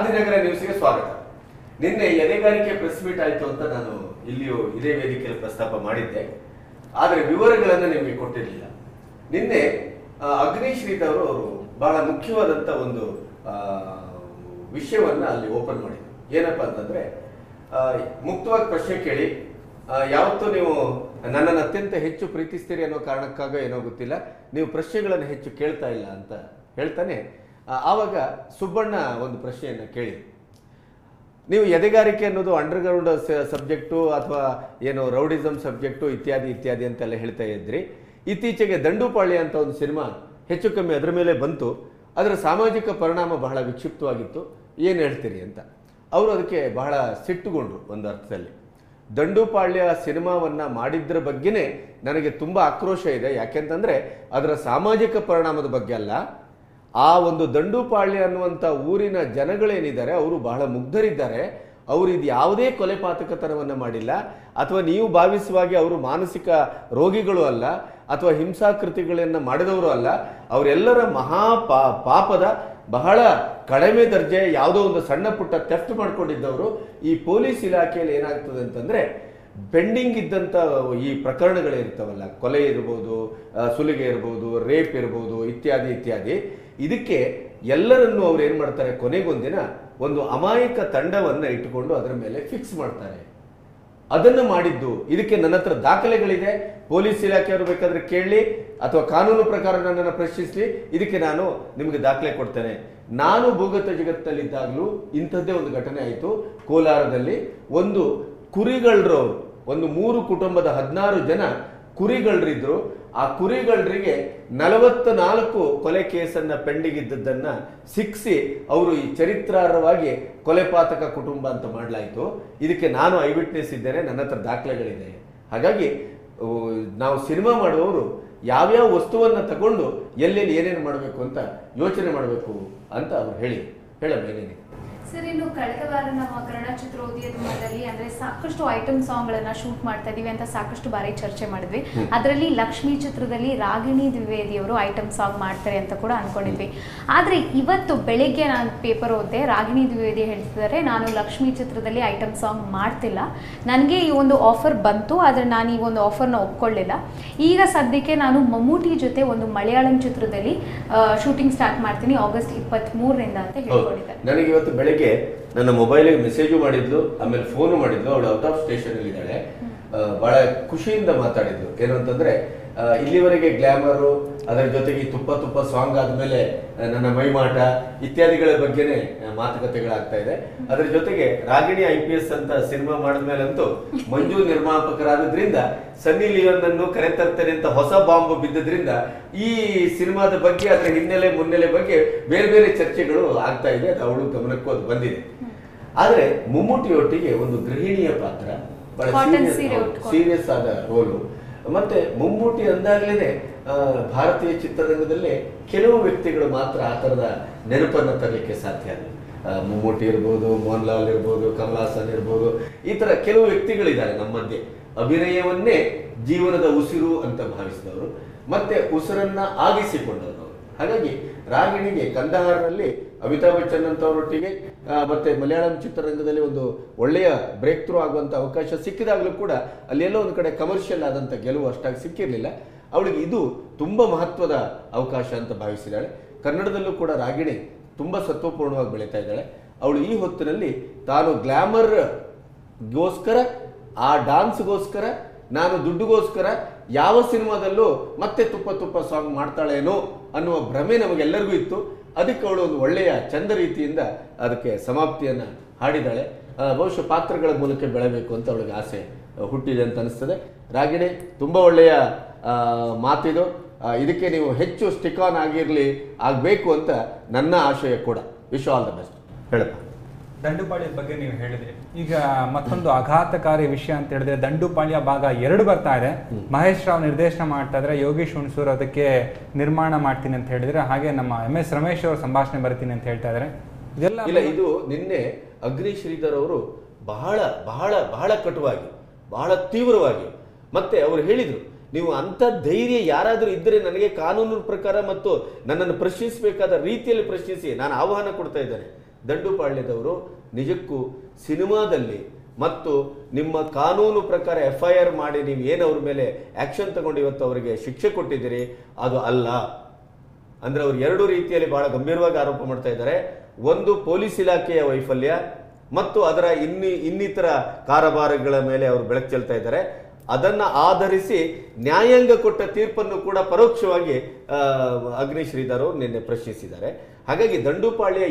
ಗಾಂಧಿನಗರ ನ್ಯೂಸ್ಗೆ ಸ್ವಾಗತ. ನಿನ್ನೆ ಎದೆಗಾರಿಕೆ ಪ್ರೆಸ್ ಮೀಟ್ ಆಯ್ತು ಅಂತ ನಾನು ಇಲ್ಲಿಯೂ ಇದೇ ವೇದಿಕೆಯಲ್ಲಿ ಪ್ರಸ್ತಾಪ ಮಾಡಿದ್ದೆ, ಆದರೆ ವಿವರಗಳನ್ನು ನಿಮಗೆ ಕೊಟ್ಟಿರಲಿಲ್ಲ. ನಿನ್ನೆ ಅಗ್ನಿಶ್ರೀತ್ ಅವರು ಬಹಳ ಮುಖ್ಯವಾದಂತ ಒಂದು ವಿಷಯವನ್ನ ಅಲ್ಲಿ ಓಪನ್ ಮಾಡಿದ್ರು. ಏನಪ್ಪಾ ಅಂತಂದ್ರೆ, ಮುಕ್ತವಾಗಿ ಪ್ರಶ್ನೆ ಕೇಳಿ, ಯಾವತ್ತೂ ನೀವು ನನ್ನನ್ನು ಅತ್ಯಂತ ಹೆಚ್ಚು ಪ್ರೀತಿಸ್ತೀರಿ ಅನ್ನೋ ಕಾರಣಕ್ಕಾಗ ಏನೋ ಗೊತ್ತಿಲ್ಲ, ನೀವು ಪ್ರಶ್ನೆಗಳನ್ನು ಹೆಚ್ಚು ಕೇಳ್ತಾ ಇಲ್ಲ ಅಂತ ಹೇಳ್ತಾನೆ. ಆವಾಗ ಸುಬ್ಬಣ್ಣ ಒಂದು ಪ್ರಶ್ನೆಯನ್ನು ಕೇಳಿ, ನೀವು ಎದೆಗಾರಿಕೆ ಅನ್ನೋದು ಅಂಡರ್ಗ್ರೌಂಡ್ ಸಬ್ಜೆಕ್ಟು ಅಥವಾ ಏನು ರೌಡಿಸಮ್ ಸಬ್ಜೆಕ್ಟು ಇತ್ಯಾದಿ ಇತ್ಯಾದಿ ಅಂತೆಲ್ಲ ಹೇಳ್ತಾ ಇದ್ರಿ. ಇತ್ತೀಚೆಗೆ ದಂಡುಪಾಳ್ಯ ಅಂತ ಒಂದು ಸಿನಿಮಾ ಹೆಚ್ಚು ಕಮ್ಮಿ ಅದರ ಮೇಲೆ ಬಂತು, ಅದರ ಸಾಮಾಜಿಕ ಪರಿಣಾಮ ಬಹಳ ವಿಕ್ಷಿಪ್ತವಾಗಿತ್ತು, ಏನು ಹೇಳ್ತೀರಿ ಅಂತ. ಅವರು ಅದಕ್ಕೆ ಬಹಳ ಸಿಟ್ಟುಗೊಂಡ್ರು. ಒಂದು ಅರ್ಥದಲ್ಲಿ ದಂಡುಪಾಳ್ಯ ಸಿನಿಮಾವನ್ನು ಮಾಡಿದ್ರ ಬಗ್ಗೆನೇ ನನಗೆ ತುಂಬ ಆಕ್ರೋಶ ಇದೆ. ಯಾಕೆಂತಂದರೆ ಅದರ ಸಾಮಾಜಿಕ ಪರಿಣಾಮದ ಬಗ್ಗೆ ಅಲ್ಲ, ಆ ಒಂದು ದಂಡುಪಾಳ್ಯ ಅನ್ನುವಂಥ ಊರಿನ ಜನಗಳೇನಿದ್ದಾರೆ ಅವರು ಬಹಳ ಮುಗ್ಧರಿದ್ದಾರೆ. ಅವರು ಇದು ಯಾವುದೇ ಕೊಲೆ ಪಾತಕತನವನ್ನು ಮಾಡಿಲ್ಲ, ಅಥವಾ ನೀವು ಭಾವಿಸುವಾಗೆ ಅವರು ಮಾನಸಿಕ ರೋಗಿಗಳು ಅಲ್ಲ, ಅಥವಾ ಹಿಂಸಾಕೃತಿಗಳನ್ನು ಮಾಡಿದವರು ಅಲ್ಲ. ಅವರೆಲ್ಲರ ಪಾಪದ ಬಹಳ ಕಡಿಮೆ ದರ್ಜೆ ಯಾವುದೋ ಒಂದು ಸಣ್ಣ ಪುಟ್ಟ ಥೆಫ್ಟ್ ಮಾಡ್ಕೊಂಡಿದ್ದವರು. ಈ ಪೊಲೀಸ್ ಇಲಾಖೆಯಲ್ಲಿ ಏನಾಗ್ತದೆ ಅಂತಂದ್ರೆ, ಪೆಂಡಿಂಗ್ ಇದ್ದಂಥ ಈ ಪ್ರಕರಣಗಳಿರ್ತಾವಲ್ಲ, ಕೊಲೆ ಇರ್ಬೋದು, ಸುಲಿಗೆ ಇರ್ಬೋದು, ರೇಪ್ ಇರ್ಬೋದು, ಇತ್ಯಾದಿ ಇತ್ಯಾದಿ, ಇದಕ್ಕೆ ಎಲ್ಲರನ್ನೂ ಅವ್ರು ಏನು ಮಾಡ್ತಾರೆ, ಕೊನೆಗೊಂದಿನ ಒಂದು ಅಮಾಯಕ ತಂಡವನ್ನು ಇಟ್ಟುಕೊಂಡು ಅದರ ಮೇಲೆ ಫಿಕ್ಸ್ ಮಾಡ್ತಾರೆ. ಅದನ್ನು ಮಾಡಿದ್ದು, ಇದಕ್ಕೆ ನನ್ನ ಹತ್ರ ದಾಖಲೆಗಳಿದೆ, ಪೊಲೀಸ್ ಇಲಾಖೆಯವರು ಬೇಕಾದ್ರೆ ಕೇಳಲಿ ಅಥವಾ ಕಾನೂನು ಪ್ರಕಾರ ನನ್ನನ್ನು ಪ್ರಶ್ನಿಸಲಿ, ಇದಕ್ಕೆ ನಾನು ನಿಮಗೆ ದಾಖಲೆ ಕೊಡ್ತೇನೆ. ನಾನು ಭೂಗತ ಜಗತ್ತಿನಲ್ಲಿದ್ದಾಗಲೂ ಇಂಥದ್ದೇ ಒಂದು ಘಟನೆ ಆಯಿತು. ಕೋಲಾರದಲ್ಲಿ ಒಂದು ಕುರಿಗಳರವರು, ಒಂದು 3 ಕುಟುಂಬದ 16 ಜನ ಕುರಿಗಳರಿದ್ರು. ಆ ಕುರಿಗಳರಿಗೆ 44 ಕೊಲೆ ಕೇಸನ್ನ ಪೆಂಡಿಂಗ್ ಇದ್ದದ್ದನ್ನ ಸಿಕ್ಸಿ ಅವರು ಈ ಚರಿತ್ರಾರ್ಹವಾಗಿ ಕೊಲೆಪಾತಕ ಕುಟುಂಬ ಅಂತ ಮಾಡಲಾಯಿತು. ಇದಕ್ಕೆ ನಾನು ಐ ವಿಟ್ನೆಸ್ ಇದ್ದೇನೆ, ನನ್ನ ಹತ್ರ ದಾಖಲೆಗಳಿದೆ. ಹಾಗಾಗಿ ನಾವು ಸಿನಿಮಾ ಮಾಡುವವರು ಯಾವ್ಯಾವ ವಸ್ತುವನ್ನ ತಗೊಂಡು ಎಲ್ಲೆಲ್ಲಿ ಏನೇನು ಮಾಡಬೇಕು ಅಂತ ಯೋಚನೆ ಮಾಡಬೇಕು ಅಂತ ಅವ್ರು ಹೇಳಮ್ಮ ಏನೇನೆ. ಸರ್, ಇನ್ನು ಕಳೆದ ವಾರ ನಮ್ಮ ಕನ್ನಡ ಚಿತ್ರೋದ್ಯಮದಲ್ಲಿ ಅಂದ್ರೆ ಸಾಕಷ್ಟು ಐಟಮ್ ಸಾಂಗ್ ಗಳನ್ನ ಶೂಟ್ ಮಾಡ್ತಾ ಇದೀವಿ ಅಂತ ಸಾಕಷ್ಟು ಬಾರಿ ಚರ್ಚೆ ಮಾಡಿದ್ವಿ. ಅದರಲ್ಲಿ ಲಕ್ಷ್ಮಿ ಚಿತ್ರದಲ್ಲಿ ರಾಗಿಣಿ ದ್ವಿವೇದಿ ಅವರು ಐಟಮ್ ಸಾಂಗ್ ಮಾಡ್ತಾರೆ ಅಂತ ಕೂಡ ಅನ್ಕೊಂಡಿದ್ವಿ. ಆದ್ರೆ ಇವತ್ತು ಬೆಳಿಗ್ಗೆ ನಾನು ಪೇಪರ್ ಓದಿದೆ, ರಾಗಿಣಿ ದ್ವಿವೇದಿ ಹೇಳ್ತಿದ್ದಾರೆ, ನಾನು ಲಕ್ಷ್ಮಿ ಚಿತ್ರದಲ್ಲಿ ಐಟಮ್ ಸಾಂಗ್ ಮಾಡ್ತಿಲ್ಲ, ನನಗೆ ಈ ಒಂದು ಆಫರ್ ಬಂತು, ಆದ್ರೆ ನಾನು ಈ ಒಂದು ಆಫರ್ನ ಒಪ್ಕೊಳ್ಳಿಲ್ಲ. ಈಗ ಸದ್ಯಕ್ಕೆ ನಾನು ಮಮ್ಮೂಟಿ ಜೊತೆ ಒಂದು ಮಲಯಾಳಂ ಚಿತ್ರದಲ್ಲಿ ಶೂಟಿಂಗ್ ಸ್ಟಾರ್ಟ್ ಮಾಡ್ತೀನಿ ಆಗಸ್ಟ್ 23ರಿಂದ ಅಂತ ಹೇಳ್ಕೊಂಡಿದ್ದಾರೆ. ನನಗೆ ಇವತ್ತು ಬೆಳಗ್ಗೆ ನನ್ನ ಮೊಬೈಲಿಗೆ ಮೆಸೇಜು ಮಾಡಿದ್ಲು, ಆಮೇಲೆ ಫೋನು ಮಾಡಿದ್ಲು. ಅವಳು ಔಟ್ ಆಫ್ ಸ್ಟೇಷನ್ ಅಲ್ಲಿ ಇದ್ದಾಳೆ. ಬಹಳ ಖುಷಿಯಿಂದ ಮಾತಾಡಿದ್ಲು. ಏನು ಅಂತಂದ್ರೆ, ಇಲ್ಲಿವರೆಗೆ ಗ್ಲಾಮರು, ಅದರ ಜೊತೆಗೆ ತುಪ್ಪ ಸಾಂಗ್ ಆದ್ಮೇಲೆ ನನ್ನ ಮೈಮಾಟ ಇತ್ಯಾದಿಗಳ ಬಗ್ಗೆನೇ ಮಾತುಕತೆಗಳಾಗ್ತಾ ಇದೆ. ಅದರ ಜೊತೆಗೆ ರಾಗಿಣಿ IPS ಅಂತ ಸಿನಿಮಾ ಮಾಡಿದ್ಮೇಲಂತೂ ಮಂಜು ನಿರ್ಮಾಪಕರಾದ್ರಿಂದ ಸನ್ನಿ ಲಿಯೋನ್ ಅನ್ನು ಕರೆತರ್ತೇನೆ ಅಂತ ಹೊಸ ಬಾಂಬ್ ಬಿದ್ದದ್ರಿಂದ ಈ ಸಿನಿಮಾದ ಬಗ್ಗೆ, ಅದರ ಹಿನ್ನೆಲೆ ಮುನ್ನೆಲೆ ಬಗ್ಗೆ ಬೇರೆ ಬೇರೆ ಚರ್ಚೆಗಳು ಆಗ್ತಾ ಇದೆ. ಅದು ಅವಳು ಗಮನಕ್ಕೂ ಅದು ಬಂದಿದೆ. ಆದ್ರೆ ಮಮ್ಮೂಟಿಯೊಟ್ಟಿಗೆ ಒಂದು ಗೃಹಿಣಿಯ ಪಾತ್ರ, ಬಹಳ ಸೀರಿಯಸ್ ಆದ ರೋಲು. ಮತ್ತೆ ಮಮ್ಮೂಟಿ ಅಂದಾಗ್ಲೇನೆ ಭಾರತೀಯ ಚಿತ್ರರಂಗದಲ್ಲಿ ಕೆಲವು ವ್ಯಕ್ತಿಗಳು ಮಾತ್ರ ಆ ತರದ ನೆನಪನ್ನು ತರಲಿಕ್ಕೆ ಸಾಧ್ಯ. ಮಮ್ಮೂಟಿ ಇರ್ಬೋದು, ಮೋಹನ್ ಲಾಲ್ ಇರ್ಬೋದು, ಕಮಲ್ ಹಾಸನ್ ಇರ್ಬೋದು, ಈ ತರ ಕೆಲವು ವ್ಯಕ್ತಿಗಳಿದ್ದಾರೆ ನಮ್ಮ ಮಧ್ಯೆ. ಅಭಿನಯವನ್ನೇ ಜೀವನದ ಉಸಿರು ಅಂತ ಭಾವಿಸಿದವರು, ಮತ್ತೆ ಉಸಿರನ್ನ ಆಗಿಸಿಕೊಂಡವರು. ಹಾಗಾಗಿ ರಾಗಿಣಿಗೆ ಕಂದಹಾರ್ನಲ್ಲಿ ಅಮಿತಾಬ್ ಬಚ್ಚನ್ ಅಂತವರೊಟ್ಟಿಗೆ ಮತ್ತೆ ಮಲಯಾಳಂ ಚಿತ್ರರಂಗದಲ್ಲಿ ಒಂದು ಒಳ್ಳೆಯ ಬ್ರೇಕ್ ಥ್ರೂ ಆಗುವಂತ ಅವಕಾಶ ಸಿಕ್ಕಿದಾಗಲೂ ಕೂಡ ಅಲ್ಲೆಲ್ಲೋ ಒಂದು ಕಡೆ ಕಮರ್ಷಿಯಲ್ ಆದಂತ ಗೆಲುವು ಅಷ್ಟಾಗಿ ಸಿಕ್ಕಿರಲಿಲ್ಲ. ಅವಳಿಗೆ ಇದು ತುಂಬಾ ಮಹತ್ವದ ಅವಕಾಶ ಅಂತ ಭಾವಿಸಿದ್ದಾಳೆ. ಕನ್ನಡದಲ್ಲೂ ಕೂಡ ರಾಗಿಣಿ ತುಂಬಾ ಸತ್ವಪೂರ್ಣವಾಗಿ ಬೆಳೀತಾ ಇದ್ದಾಳೆ. ಅವಳು ಈ ಹೊತ್ತಿನಲ್ಲಿ ತಾನು ಗ್ಲಾಮರ್ಗೋಸ್ಕರ, ಆ ಡಾನ್ಸ್ಗೋಸ್ಕರ, ನಾನು ದುಡ್ಡುಗೋಸ್ಕರ ಯಾವ ಸಿನಿಮಾದಲ್ಲೂ ಮತ್ತೆ ತುಪ್ಪ ಸಾಂಗ್ ಮಾಡ್ತಾಳೇನೋ ಅನ್ನುವ ಭ್ರಮೆ ನಮಗೆಲ್ಲರಿಗೂ ಇತ್ತು. ಅದಕ್ಕೆ ಅವಳು ಒಂದು ಒಳ್ಳೆಯ ಚಂದ ರೀತಿಯಿಂದ ಅದಕ್ಕೆ ಸಮಾಪ್ತಿಯನ್ನ ಹಾಡಿದಾಳೆ. ಬಹುಶಃ ಪಾತ್ರಗಳ ಮೂಲಕ ಬೆಳಬೇಕು ಅಂತ ಅವಳಿಗೆ ಆಸೆ ಹುಟ್ಟಿದೆ ಅಂತ ಅನಿಸ್ತದೆ. ರಾಗಿಣಿ ತುಂಬಾ ಒಳ್ಳೆಯ ಮಾತಿದು. ಇದಕ್ಕೆ ನೀವು ಹೆಚ್ಚು ಸ್ಟಿಕ್ ಆನ್ ಆಗಬೇಕು ಅಂತ ನನ್ನ ಆಶಯ ಕೂಡ. Wish all the best. ಹೇಳಪ್ಪ. ದಂಡುಪಾಳ್ಯದ ಬಗ್ಗೆ ನೀವು ಹೇಳಿದ್ರಿ. ಈಗ ಮತ್ತೊಂದು ಆಘಾತಕಾರಿ ವಿಷಯ ಅಂತ ಹೇಳಿದ್ರೆ, ದಂಡುಪಾಳ್ಯ ಭಾಗ 2 ಬರ್ತಾ ಇದೆ. ಮಹೇಶ್ ರಾವ್ ನಿರ್ದೇಶನ ಮಾಡ್ತಾ ಇದ್ರೆ, ಯೋಗೀಶ್ ಹುಣಸೂರ್ ಅದಕ್ಕೆ ನಿರ್ಮಾಣ ಮಾಡ್ತೀನಿ ಅಂತ ಹೇಳಿದ್ರೆ, ಹಾಗೆ ನಮ್ಮ MS ರಮೇಶ್ ಅವರು ಸಂಭಾಷಣೆ ಬರ್ತೀನಿ ಅಂತ ಹೇಳ್ತಾ ಇದ್ದಾರೆ. ಇದೆಲ್ಲ ಇಲ್ಲ, ಇದು ನಿನ್ನೆ ಅಗ್ನಿ ಶ್ರೀಧರ್ ಅವರು ಬಹಳ ಬಹಳ ಬಹಳ ಕಟುವಾಗಿ, ಬಹಳ ತೀವ್ರವಾಗಿ ಮತ್ತೆ ಅವರು ಹೇಳಿದ್ರು, ನೀವು ಅಂತ ಧೈರ್ಯ ಯಾರಾದರೂ ಇದ್ದರೆ ನನಗೆ ಕಾನೂನು ಪ್ರಕಾರ ಮತ್ತು ನನ್ನನ್ನು ಪ್ರಶ್ನಿಸಬೇಕಾದ ರೀತಿಯಲ್ಲಿ ಪ್ರಶ್ನಿಸಿ, ನಾನು ಆಹ್ವಾನ ಕೊಡ್ತಾ ಇದ್ದೇನೆ. ದಂಡುಪಾಳ್ಯದವರು ನಿಜಕ್ಕೂ ಸಿನಿಮಾದಲ್ಲಿ ಮತ್ತು ನಿಮ್ಮ ಕಾನೂನು ಪ್ರಕಾರ FIR ಮಾಡಿ ನೀವು ಏನು ಅವ್ರ ಮೇಲೆ ಆಕ್ಷನ್ ತಗೊಂಡು ಇವತ್ತು ಅವರಿಗೆ ಶಿಕ್ಷೆ ಕೊಟ್ಟಿದ್ದೀರಿ ಅದು ಅಲ್ಲ. ಅಂದ್ರೆ ಅವ್ರು ಎರಡು ರೀತಿಯಲ್ಲಿ ಬಹಳ ಗಂಭೀರವಾಗಿ ಆರೋಪ ಮಾಡ್ತಾ ಇದ್ದಾರೆ. ಒಂದು ಪೊಲೀಸ್ ಇಲಾಖೆಯ ವೈಫಲ್ಯ ಮತ್ತು ಅದರ ಇನ್ನಿತರ ಕಾರಬಾರಗಳ ಮೇಲೆ ಅವರು ಬೆಳಕು ಚೆಲ್ತಾ ಇದ್ದಾರೆ. ಅದನ್ನ ಆಧರಿಸಿ ನ್ಯಾಯಾಂಗ ಕೊಟ್ಟ ತೀರ್ಪನ್ನು ಕೂಡ ಪರೋಕ್ಷವಾಗಿ ಅಗ್ನಿ ಶ್ರೀಧರ್ ಅವರು ನಿನ್ನೆ ಪ್ರಶ್ನಿಸಿದ್ದಾರೆ. ಹಾಗಾಗಿ ದಂಡುಪಾಳ್ಯ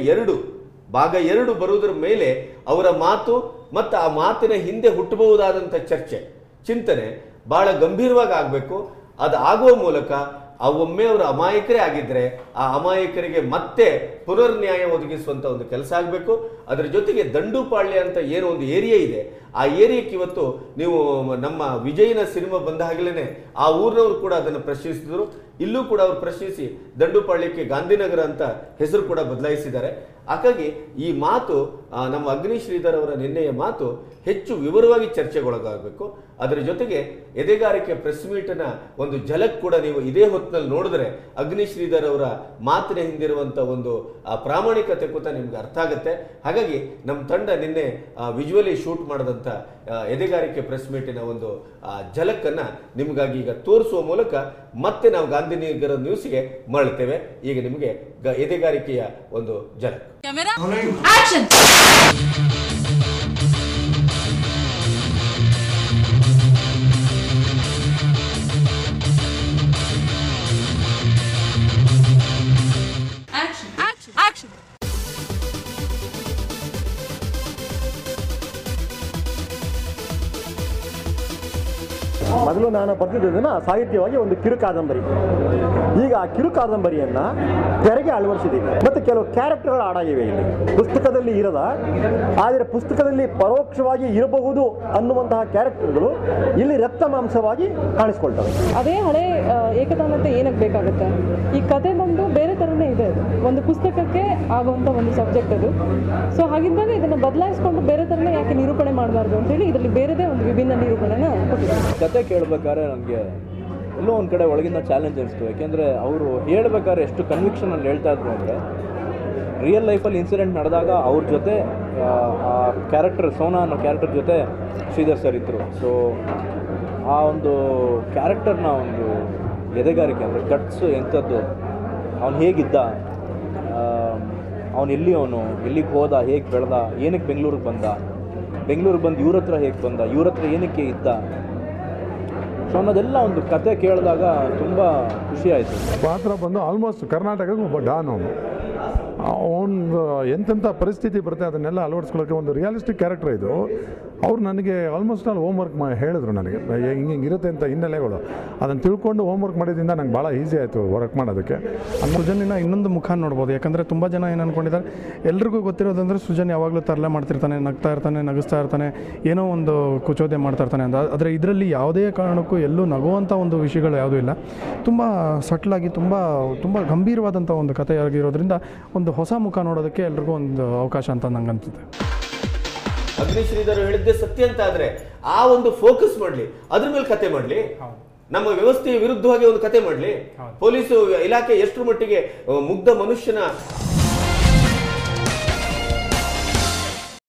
ಭಾಗ 2 ಬರುವುದರ ಮೇಲೆ ಅವರ ಮಾತು ಮತ್ತು ಆ ಮಾತಿನ ಹಿಂದೆ ಹುಟ್ಟಬಹುದಾದಂಥ ಚರ್ಚೆ ಚಿಂತನೆ ಬಹಳ ಗಂಭೀರವಾಗಿ ಆಗಬೇಕು. ಅದು ಆಗುವ ಮೂಲಕ ಒಮ್ಮೆ ಅವರು ಅಮಾಯಕರೇ ಆಗಿದ್ರೆ ಆ ಅಮಾಯಕರಿಗೆ ಮತ್ತೆ ಪುನರ್ನ್ಯಾಯ ಒದಗಿಸುವಂತ ಒಂದು ಕೆಲಸ ಆಗಬೇಕು. ಅದರ ಜೊತೆಗೆ ದಂಡುಪಾಳ್ಯ ಅಂತ ಏನೋ ಒಂದು ಏರಿಯಾ ಇದೆ, ಆ ಏರಿಯಾಕ್ಕೆ ಇವತ್ತು ನೀವು ನಮ್ಮ ವಿಜಯನ ಸಿನಿಮಾ ಬಂದ ಹಾಗಲೇನೆ ಆ ಊರಿನವರು ಕೂಡ ಅದನ್ನು ಪ್ರಶ್ನಿಸಿದ್ರು. ಇಲ್ಲೂ ಕೂಡ ಅವರು ಪ್ರಶ್ನಿಸಿ ದಂಡುಪಾಳ್ಯಕ್ಕೆ ಗಾಂಧಿನಗರ ಅಂತ ಹೆಸರು ಕೂಡ ಬದಲಾಯಿಸಿದ್ದಾರೆ. ಹಾಗಾಗಿ ಈ ಮಾತು ನಮ್ಮ ಅಗ್ನಿ ಶ್ರೀಧರ್ ಅವರ ನಿನ್ನೆಯ ಮಾತು ಹೆಚ್ಚು ವಿವರವಾಗಿ ಚರ್ಚೆಗೊಳಗಾಗಬೇಕು. ಅದರ ಜೊತೆಗೆ ಎದೆಗಾರಿಕೆ ಪ್ರೆಸ್ ಮೀಟ್ನ ಒಂದು ಝಲಕ್ ಕೂಡ ನೀವು ಇದೇ ಹೊತ್ತಿನಲ್ಲಿ ನೋಡಿದ್ರೆ ಅಗ್ನಿ ಶ್ರೀಧರ್ ಅವರ ಮಾತಿನ ಹಿಂದಿರುವಂತ ಒಂದು ಪ್ರಾಮಾಣಿಕತೆ ಕೂಡ ನಿಮ್ಗೆ ಅರ್ಥ ಆಗುತ್ತೆ. ಹಾಗಾಗಿ ನಮ್ಮ ತಂಡ ನಿನ್ನೆ ವಿಜುವಲಿ ಶೂಟ್ ಮಾಡಿದಂತ ಎದೆಗಾರಿಕೆ ಪ್ರೆಸ್ ಮೀಟಿನ ಒಂದು ಝಲಕ್ ಅನ್ನ ನಿಮಗಾಗಿ ಈಗ ತೋರಿಸುವ ಮೂಲಕ ಮತ್ತೆ ನಾವು ಗಾಂಧಿನಗರ ನ್ಯೂಸ್ಗೆ ಮರಳುತ್ತೇವೆ. ಈಗ ನಿಮಗೆ ಎದೆಗಾರಿಕೆಯ ಒಂದು ಝಲಕ್. ಮೊದಲು ನಾನು ಬರೆದಿದ್ದನ್ನು ಸಾಹಿತ್ಯವಾಗಿ ಒಂದು ಕಿರು ಕಾದಂಬರಿ. ಈಗ ಆ ಕಿರು ಕಾದಂಬರಿಯನ್ನ ತೆರೆಗೆ ಅಳವಡಿಸಿದ್ದೀವಿ ಮತ್ತು ಕೆಲವು ಕ್ಯಾರೆಕ್ಟರ್ಗಳು ಆಡಾಗಿವೆ. ಇಲ್ಲಿ ಪುಸ್ತಕದಲ್ಲಿ ಇರದ ಆದರೆ ಪುಸ್ತಕದಲ್ಲಿ ಪರೋಕ್ಷವಾಗಿ ಇರಬಹುದು ಅನ್ನುವಂತಹ ಕ್ಯಾರೆಕ್ಟರ್ಗಳು ಇಲ್ಲಿ ರಕ್ತ ಮಾಂಸವಾಗಿ ಕಾಣಿಸ್ಕೊಳ್ತವೆ. ಅದೇ ಹಳೆ ಏಕತಾನತೆ ಏನಕ್ಕೆ ಬೇಕಾಗುತ್ತೆ? ಈ ಕತೆ ಬಂದು ಬೇರೆ ಥರನೇ ಇದೆ. ಒಂದು ಪುಸ್ತಕಕ್ಕೆ ಆಗುವಂಥ ಒಂದು ಸಬ್ಜೆಕ್ಟ್ ಅದು. ಸೊ ಹಾಗಿದ್ದಾಗ ಇದನ್ನು ಬದಲಾಯಿಸ್ಕೊಂಡು ಬೇರೆ ಥರನೇ ಯಾಕೆ ನಿರೂಪಣೆ ಮಾಡಬಾರ್ದು ಅಂತೇಳಿ ಇದರಲ್ಲಿ ಬೇರೆದೇ ಒಂದು ವಿಭಿನ್ನ ನಿರೂಪಣೆನ ಕೊಟ್ಟಿದ್ದಾರೆ. ಕತೆ ಕೇಳಬೇಕಾದ್ರೆ ನನಗೆ ಎಲ್ಲೋ ಒಂದು ಕಡೆ ಒಳಗಿಂದ ಚಾಲೆಂಜ್ ಅನಿಸ್ತು. ಯಾಕೆಂದರೆ ಅವರು ಹೇಳ್ಬೇಕಾದ್ರೆ ಎಷ್ಟು ಕನ್ವಿಕ್ಷನಲ್ಲಿ ಹೇಳ್ತಾ ಇದ್ರು ಅಂದರೆ ರಿಯಲ್ ಲೈಫಲ್ಲಿ ಇನ್ಸಿಡೆಂಟ್ ನಡೆದಾಗ ಅವ್ರ ಜೊತೆ ಆ ಕ್ಯಾರೆಕ್ಟರ್ ಸೋನಾ ಅನ್ನೋ ಕ್ಯಾರೆಕ್ಟರ್ ಜೊತೆ ಶ್ರೀಧರ್ ಸರ್ ಇದ್ದರು. ಸೊ ಆ ಒಂದು ಕ್ಯಾರೆಕ್ಟರ್ನ ಒಂದು ಎದೆಗಾರಿಕೆ ಅಂದರೆ ಗಟ್ಸು ಎಂಥದ್ದು, ಅವನು ಹೇಗಿದ್ದ, ಅವನು ಎಲ್ಲಿಗೆ ಹೋದ, ಹೇಗೆ ಬೆಳೆದ, ಏನಕ್ಕೆ ಬೆಂಗಳೂರಿಗೆ ಬಂದು ಇವ್ರ ಹತ್ರ ಹೇಗೆ ಬಂದ, ಇವ್ರ ಹತ್ರ ಏನಕ್ಕೆ ಇದ್ದ, ಸೊ ಅನ್ನೋದೆಲ್ಲ ಒಂದು ಕತೆ ಕೇಳಿದಾಗ ತುಂಬ ಖುಷಿ ಆಯಿತು. ಪಾತ್ರ ಬಂದು ಆಲ್ಮೋಸ್ಟ್ ಕರ್ನಾಟಕಕ್ಕೆ ಒಬ್ಬ ಡಾನ್. ಅವನು ಎಂತೆಂಥ ಪರಿಸ್ಥಿತಿ ಬರುತ್ತೆ ಅದನ್ನೆಲ್ಲ ಅಳವಡಿಸ್ಕೊಳ್ಳೋಕ್ಕೆ ಒಂದು ರಿಯಾಲಿಸ್ಟಿಕ್ ಕ್ಯಾರೆಕ್ಟರ್ ಇದು. ಅವ್ರು ನನಗೆ ಆಲ್ಮೋಸ್ಟ್ ಆಲ್ ಹೋಮ್ ವರ್ಕ್ ಹೇಳಿದ್ರು ನನಗೆ ಹಿಂಗೆ ಇರುತ್ತೆ ಅಂತ ಹಿನ್ನೆಲೆಗಳು. ಅದನ್ನು ತಿಳ್ಕೊಂಡು ಹೋಮ್ ವರ್ಕ್ ಮಾಡಿದ್ರಿಂದ ನಂಗೆ ಭಾಳ ಈಸಿ ಆಯಿತು ವರ್ಕ್ ಮಾಡೋದಕ್ಕೆ. ಸೃಜನಿನ ಇನ್ನೊಂದು ಮುಖ ನೋಡ್ಬೋದು. ಯಾಕಂದರೆ ತುಂಬ ಜನ ಏನು ಅಂದ್ಕೊಂಡಿದ್ದಾರೆ, ಎಲ್ರಿಗೂ ಗೊತ್ತಿರೋದಂದರೆ ಸೃಜನ್ ಯಾವಾಗಲೂ ತರಲೆ ಮಾಡ್ತಿರ್ತಾನೆ, ನಗಿಸ್ತಾ ಇರ್ತಾನೆ, ಏನೋ ಒಂದು ಕುಚೋದ್ಯ ಮಾಡ್ತಾ ಇರ್ತಾನೆ ಅಂತ. ಆದರೆ ಇದರಲ್ಲಿ ಯಾವುದೇ ಕಾರಣಕ್ಕೂ ಎಲ್ಲೂ ನಗುವಂಥ ಒಂದು ವಿಷಯಗಳು ಯಾವುದೂ ಇಲ್ಲ. ತುಂಬ ಸಟ್ಲಾಗಿ ತುಂಬ ಗಂಭೀರವಾದಂಥ ಒಂದು ಕಥೆಯಾಗಿರೋದ್ರಿಂದ ಒಂದು ಹೊಸ ಮುಖ ನೋಡೋದಕ್ಕೆ ಎಲ್ರಿಗೂ ಒಂದು ಅವಕಾಶ ಅಂತ ನಂಗೆ ಅನ್ಸುತ್ತೆ. ಅಗ್ನಿ ಶ್ರೀಧರ್ ಹೇಳಿದ್ದೆ ಸತ್ಯ ಅಂತ ಆದ್ರೆ ಆ ಒಂದು ಫೋಕಸ್ ಮಾಡ್ಲಿ, ಅದ್ರ ಮೇಲೆ ಕತೆ ಮಾಡ್ಲಿ, ನಮ್ಮ ವ್ಯವಸ್ಥೆಯ ವಿರುದ್ಧವಾಗಿ ಒಂದು ಕತೆ ಮಾಡ್ಲಿ. ಪೊಲೀಸು ಇಲಾಖೆ ಎಷ್ಟರ ಮಟ್ಟಿಗೆ ಮುಗ್ಧ ಮನುಷ್ಯನ